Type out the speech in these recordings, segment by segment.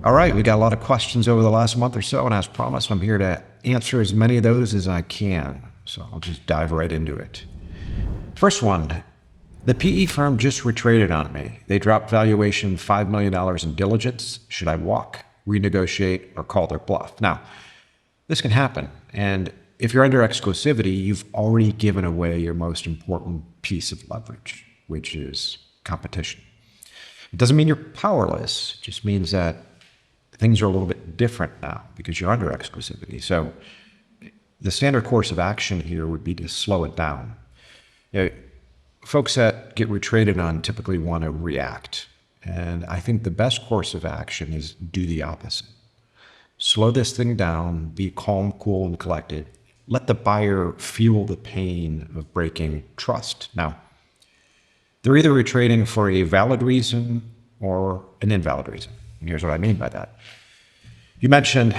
All right, we got a lot of questions over the last month or so, and as promised, I'm here to answer as many of those as I can. So I'll just dive right into it. First one, the PE firm just retraded on me. They dropped valuation $5 million in diligence. Should I walk, renegotiate, or call their bluff? Now, this can happen. And if you're under exclusivity, you've already given away your most important piece of leverage, which is competition. It doesn't mean you're powerless. It just means that things are a little bit different now because you're under exclusivity. So the standard course of action here would be to slow it down. You know, folks that get retraded on typically want to react. And I think the best course of action is do the opposite. Slow this thing down, be calm, cool, and collected. Let the buyer feel the pain of breaking trust. Now, they're either retrading for a valid reason or an invalid reason. And here's what I mean by that. You mentioned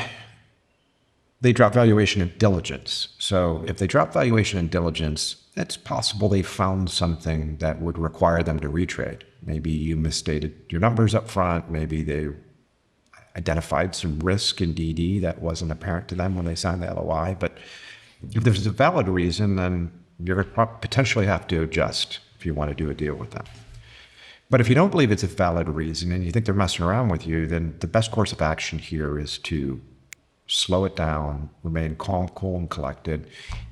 they drop valuation in diligence. So if they drop valuation in diligence, it's possible they found something that would require them to retrade. Maybe you misstated your numbers up front. Maybe they identified some risk in DD that wasn't apparent to them when they signed the LOI. But if there's a valid reason, then you're going to potentially have to adjust if you want to do a deal with them. But if you don't believe it's a valid reason and you think they're messing around with you, then the best course of action here is to slow it down, remain calm, cool, and collected.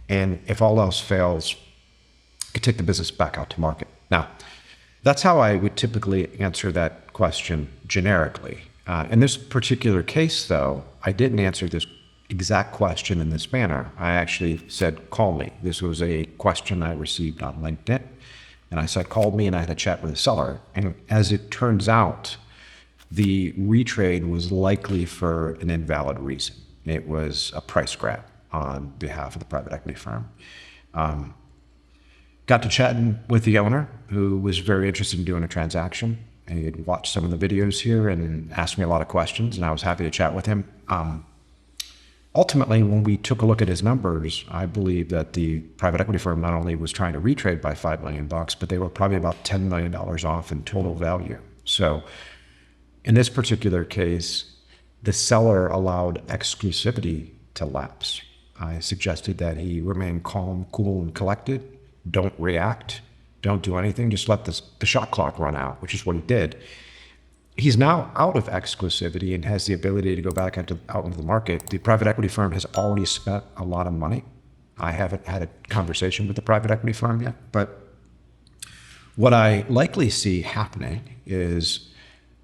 And if all else fails, you can take the business back out to market. Now, that's how I would typically answer that question generically. In this particular case, though, I didn't answer this exact question in this manner. I actually said, call me. This was a question I received on LinkedIn. And I said, called me, and I had a chat with the seller. And as it turns out, the retrade was likely for an invalid reason. It was a price grab on behalf of the private equity firm. Got to chatting with the owner, who was very interested in doing a transaction. He had watched some of the videos here and asked me a lot of questions, and I was happy to chat with him. Ultimately, when we took a look at his numbers, I believe that the private equity firm not only was trying to retrade by $5 million, but they were probably about $10 million off in total value. So in this particular case, the seller allowed exclusivity to lapse. I suggested that he remain calm, cool, and collected. Don't react. Don't do anything. Just let the shot clock run out, which is what he did. He's now out of exclusivity and has the ability to go back out into the market. The private equity firm has already spent a lot of money. I haven't had a conversation with the private equity firm yet, but what I likely see happening is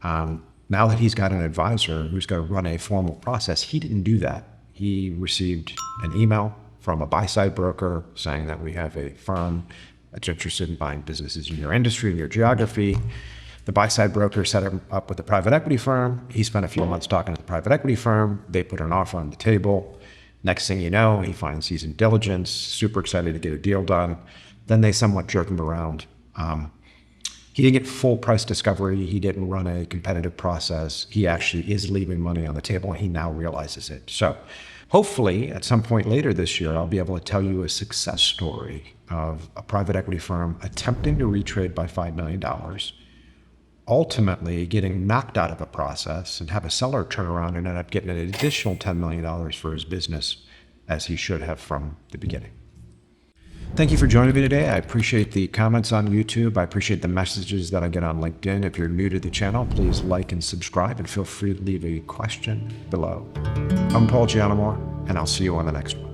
now that he's got an advisor who's going to run a formal process, he didn't do that. He received an email from a buy-side broker saying that we have a firm that's interested in buying businesses in your industry, in your geography. The buy-side broker set him up with the private equity firm. He spent a few months talking to the private equity firm. They put an offer on the table. Next thing you know, he finds he's in diligence, super excited to get a deal done. Then they somewhat jerk him around. He didn't get full price discovery. He didn't run a competitive process. He actually is leaving money on the table, and he now realizes it. So hopefully, at some point later this year, I'll be able to tell you a success story of a private equity firm attempting to retrade by $5 million, ultimately getting knocked out of a process and have a seller turn around and end up getting an additional $10 million for his business, as he should have from the beginning. Thank you for joining me today. I appreciate the comments on YouTube. I appreciate the messages that I get on LinkedIn. If you're new to the channel, please like and subscribe, and feel free to leave a question below. I'm Paul Giannamore, and I'll see you on the next one.